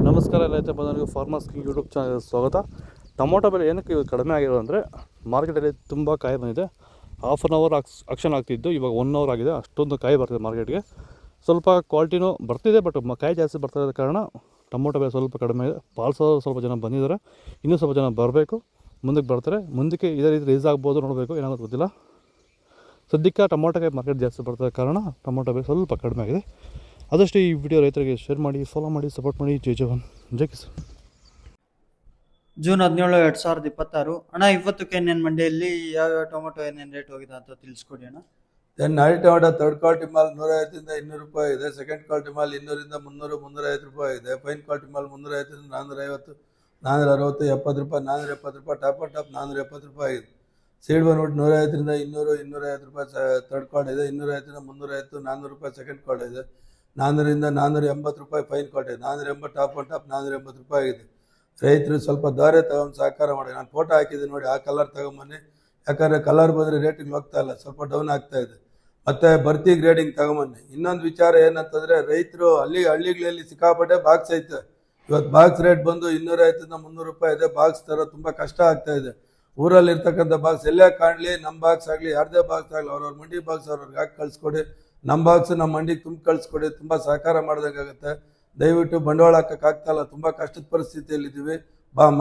ನಮಸ್ಕಾರ ರೈತ ಬಂಧುಗಳಿಗೆ ಫಾರ್ಮರ್ಸ್ ಕಿಂಗ್ ಯೂಟ್ಯೂಬ್ ಚಾನಲ್ಗೆ ಸ್ವಾಗತ. ಟೊಮೊಟೊ ಬೆಲೆ ಏನಕ್ಕೆ ಇವಾಗ ಕಡಿಮೆ ಆಗಿರೋದು ಅಂದರೆ ಮಾರ್ಕೆಟಲ್ಲಿ ತುಂಬ ಕಾಯಿ ಬಂದಿದೆ. ಹಾಫ್ ಆನ್ ಅವರ್ ಆಕ್ಷನ್ ಆಗ್ತಿದ್ದು ಇವಾಗ 1 ಅವರ್ ಆಗಿದೆ. ಅಷ್ಟೊಂದು ಕಾಯಿ ಬರ್ತಿದೆ ಮಾರ್ಕೆಟ್ಗೆ. ಸ್ವಲ್ಪ ಕ್ವಾಲಿಟಿನೂ ಬರ್ತಿದೆ, ಬಟ್ ಕಾಯಿ ಜಾಸ್ತಿ ಬರ್ತಾ ಇರೋ ಕಾರಣ ಟೊಮೊಟೊ ಬೆಲೆ ಸ್ವಲ್ಪ ಕಡಿಮೆ ಇದೆ. ಪಾಲ್ಸೋರು ಸ್ವಲ್ಪ ಜನ ಬಂದಿದ್ದಾರೆ, ಇನ್ನೂ ಸ್ವಲ್ಪ ಜನ ಬರಬೇಕು, ಮುಂದಕ್ಕೆ ಬರ್ತಾರೆ. ಮುಂದಕ್ಕೆ ಇದೇ ರೀತಿ ರೇಸ್ ಆಗ್ಬೋದು, ನೋಡಬೇಕು, ಏನಾಗುತ್ತೆ ಗೊತ್ತಿಲ್ಲ. ಸದ್ಯಕ್ಕೆ ಟೊಮೊಟೊಗೆ ಮಾರ್ಕೆಟ್ ಜಾಸ್ತಿ ಬರ್ತಿರೋ ಕಾರಣ ಟೊಮೊಟೊ ಬೆಲೆ ಸ್ವಲ್ಪ ಕಡಿಮೆ ಆಗಿದೆ. ಆದಷ್ಟು ಈ ವಿಡಿಯೋ ರೈತರಿಗೆ ಶೇರ್ ಮಾಡಿ, ಫಾಲೋ ಮಾಡಿ, ಸಪೋರ್ಟ್ ಮಾಡಿ. ಜೈ ಜವಾನ್, ಜೈ ಕಿಸಾನ್. ಜೂನ್ 17, 2026. ಅಣ್ಣ, ಇವತ್ತು ಕೆಎನ್ಎನ್ ಮಂಡಿಯಲ್ಲಿ ಯಾವ ಟೊಮೊಟೊ ಏನೇನು ರೇಟ್ ಹೋಗಿದೆ ಅಂತ ತಿಳಿಸ್ಕೊಡಿ ಅಣ್ಣ. ನಾಟಿ ಟೊಮೊಟೊ ಥರ್ಡ್ ಕ್ವಾಲಿಟಿ ಮಾಲ್ 150 ಇಂದ 200 ರೂಪಾಯಿ ಇದೆ. ಸೆಕೆಂಡ್ ಕ್ವಾಲಿಟಿ ಮಾಲ್ 200 ಇಂದ 300, 350 ರೂಪಾಯಿ ಇದೆ. ಫೈನ್ ಕ್ವಾಲಿಟಿ ಮಾಲ್ 350 ಇಂದ 450, 460, 70 ರೂಪಾಯಿ, 470 ರೂಪಾಯಿ. ಟಾಪ್ ಅಂಡ್ ಟಾಪ್ 470 ರೂಪಾಯಿ ಇದೆ. ಸೀಡ್ ಬಂದ್ಬಿಟ್ಟು 150 ಇಂದ 200, 250 ರೂಪಾಯಿ ಥರ್ಡ್ ಕ್ವಾಲಿಟಿ ಇದೆ. 250 ಇಂದ 350, 400 ರೂಪಾಯಿ ಸೆಕೆಂಡ್ ಕ್ವಾಲಿಟಿ ಇದೆ. 400 ಇಂದ 480 ರೂಪಾಯಿ ಫೈನ್ ಕ್ವಾಲಿಟಿ ಇದೆ. 480 ಟಾಪ್ ಅಂಡ್ ಟಾಪ್ 480 ರೂಪಾಯಿ ಇದೆ. ರೈತರು ಸ್ವಲ್ಪ ದಾರೆ ತಗೊಂಡು ಸಹಕಾರ ಮಾಡಿ. ನಾನು ಫೋಟೋ ಹಾಕಿದ್ದೀನಿ ನೋಡಿ, ಆ ಕಲರ್ ತಗೊಂಬನ್ನಿ. ಯಾಕಂದರೆ ಕಲರ್ ಬಂದರೆ ರೇಟಿಂಗ್ ಹೋಗ್ತಾ ಇಲ್ಲ, ಸ್ವಲ್ಪ ಡೌನ್ ಆಗ್ತಾ ಇದೆ. ಮತ್ತು ಬರ್ತಿ ಗ್ರೇಡಿಂಗ್ ತಗೊಂಬನ್ನಿ. ಇನ್ನೊಂದು ವಿಚಾರ ಏನಂತಂದರೆ, ರೈತರು ಹಳ್ಳಿಗಳಲ್ಲಿ ಸಿಕ್ಕಾಪಟ್ಟೆ ಬಾಕ್ಸ್ ಐತೆ. ಇವತ್ತು ಬಾಕ್ಸ್ ರೇಟ್ ಬಂದು 250 ಇಂದ 300 ರೂಪಾಯಿ ಇದೆ. ಬಾಕ್ಸ್ ಥರ ತುಂಬ ಕಷ್ಟ ಆಗ್ತಾ ಇದೆ. ಊರಲ್ಲಿ ಇರ್ತಕ್ಕಂಥ ಬಾಕ್ಸ್ ಎಲ್ಲೇ ಕಾಣಲಿ, ನಮ್ಮ ಬಾಕ್ಸ್ ಆಗಲಿ, ಯಾರದೇ ಬಾಕ್ಸ್ ಆಗಲಿ, ಅವ್ರವ್ರ ಮಂಡಿ ಬಾಕ್ಸ್ ಅವ್ರವ್ರಿಗೆ ಹಾಕಿ ಕಳಿಸ್ಕೊಡಿ. ನಮ್ಮ ಬಾಕ್ಸ್ ನಮ್ಮ ಮಂಡಿಗೆ ತುಂಬ ಕಳಿಸ್ಕೊಡಿ. ತುಂಬ ಸಹಕಾರ ಮಾಡ್ದಂಗಾಗುತ್ತೆ. ದಯವಿಟ್ಟು ಬಂಡವಾಳ ಹಾಕೋಕ್ಕಾಗ್ತಾಯಿಲ್ಲ, ತುಂಬ ಕಷ್ಟದ ಪರಿಸ್ಥಿತಿಯಲ್ಲಿದ್ದೀವಿ.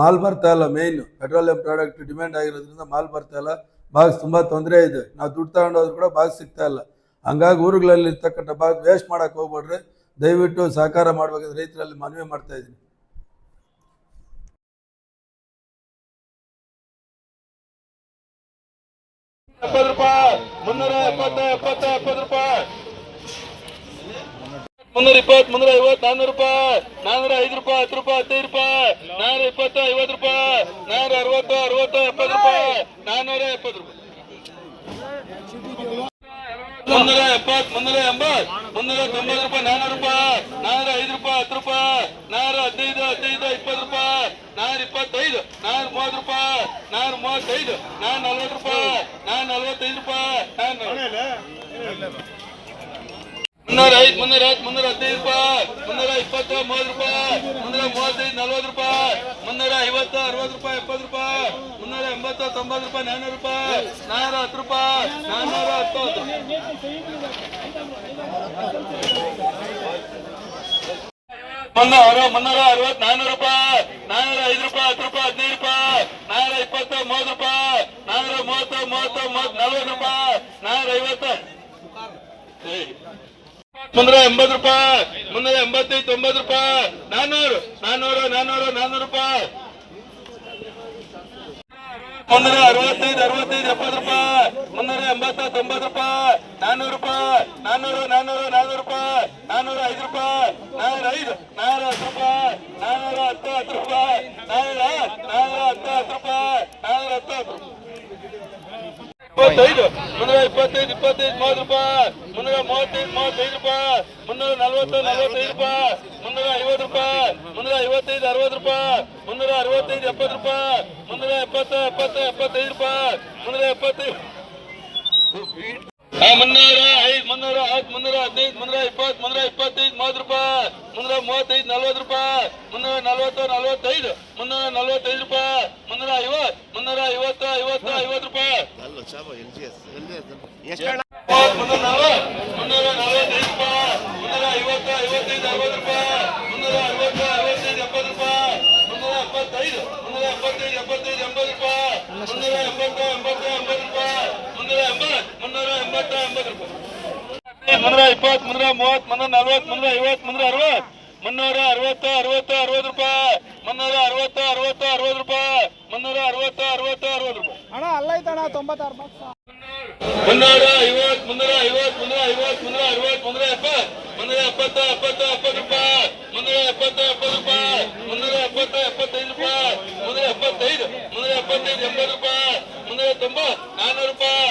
ಮಾಲ್ ಬರ್ತಾ ಇಲ್ಲ. ಮೇಯ್ನು ಪೆಟ್ರೋಲಿಯಂ ಪ್ರಾಡಕ್ಟ್ ಡಿಮ್ಯಾಂಡ್ ಆಗಿರೋದ್ರಿಂದ ಮಾಲ್ ಬರ್ತಾ ಇಲ್ಲ. ಬಾಕ್ಸ್ ತುಂಬ ತೊಂದರೆ ಇದೆ. ನಾವು ದುಡ್ಡು ತಗೊಂಡೋದ್ರು ಕೂಡ ಬಾಕ್ಸ್ ಸಿಗ್ತಾ ಇಲ್ಲ. ಹಂಗಾಗಿ ಊರುಗಳಲ್ಲಿ ಇರ್ತಕ್ಕಂಥ ಬಾಕ್ಸ್ ವೇಸ್ಟ್ ಮಾಡೋಕೆ ಹೋಗ್ಬೇಡ್ರಿ. ದಯವಿಟ್ಟು ಸಹಕಾರ ಮಾಡ್ಬೇಕಂದ್ರೆ ರೈತರಲ್ಲಿ ಮನವಿ ಮಾಡ್ತಾ ಇದ್ದೀನಿ. ರೂಪಾಯಿ 370, 70 ರೂಪಾಯಿ 320, 350, 400 ರೂಪಾಯಿ 405 ರೂಪಾಯಿ 10 ರೂಪಾಯಿ 15 ರೂಪಾಯಿ 420, 50 ರೂಪಾಯಿ 460, 60, 70 ರೂಪಾಯಿ 470 ರೂಪಾಯಿ 370, 380, 390 ರೂಪಾಯಿ 400 ರೂಪಾಯಿ 405 ರೂಪಾಯಿ 10 ರೂಪಾಯಿ 415, 15, 20 ರೂಪಾಯಿ 425, 430 ರೂಪಾಯಿ 435, 440 ರೂಪಾಯಿ 445 ರೂಪಾಯಿ 305, 315 ರೂಪಾಯಿ 320, 30 ರೂಪಾಯಿ 335, 40 ರೂಪಾಯಿ 350, 60 ರೂಪಾಯಿ 70 ರೂಪಾಯಿ 380, 90 ರೂಪಾಯಿ 400 ರೂಪಾಯಿ 410 ರೂಪಾಯಿ 410, 360, 400 ರೂಪಾಯಿ 405 ರೂಪಾಯಿ 10 ರೂಪಾಯಿ 15 ರೂಪಾಯಿ 420, 30 ರೂಪಾಯಿ 430, 30, 40 ರೂಪಾಯಿ 450, 380 ರೂಪಾಯಿ 385, 90 ರೂಪಾಯಿ 400, 400, 400, 400 ರೂಪಾಯಿ 365, 65, 70 ರೂಪಾಯಿ 380, 90 ರೂಪಾಯಿ 400 ರೂಪಾಯಿ 400, 400, 400 ರೂಪಾಯಿ 405 ರೂಪಾಯಿ 405, 410 ರೂಪಾಯಿ 410, 10 ರೂಪಾಯಿ 410, 10 ರೂಪಾಯಿ 410, 25, 325, 25, 30 ರೂಪಾಯಿ 335, 35 ರೂಪಾಯಿ 340, 45 ರೂಪಾಯಿ 350 ರೂಪಾಯಿ 355, 60 ರೂಪಾಯಿ 365, 70 ರೂಪಾಯಿ 370, 70, 75 ರೂಪಾಯಿ 375, 305, 310, 315, 320, 325, 30 ರೂಪಾಯಿ 335, 40 ರೂಪಾಯಿ 340, 45, 345 ರೂಪಾಯಿ 350, 350, 50, 50 ರೂಪಾಯಿ 345 ರೂಪಾಯಿ 350, 55, 60 ರೂಪಾಯಿ 360, 65, 70 ರೂಪಾಯಿ 375, 375, 75, 80 ರೂಪಾಯಿ 380, 80, 80 ರೂಪಾಯಿ 380, 380, 80 ರೂಪಾಯಿ 320, 330, 340, 350, 360, 360, 60, 60 ರೂಪಾಯಿ 360, 60, 60 ರೂಪಾಯಿ 360, 60, 60 ರೂಪಾಯಿ ಅಣ್ಣ, ಅಲ್ಲೈತಣ್ಣ 96 ಬಾಕ್ಸ್ 350, 350, 350, 360, 370, 370, 70, 70 ರೂಪಾಯಿ 370, 70 ರೂಪಾಯಿ 370, 75 ರೂಪಾಯಿ 375, 375, 80 ರೂಪಾಯಿ 390, 400 ರೂಪಾಯಿ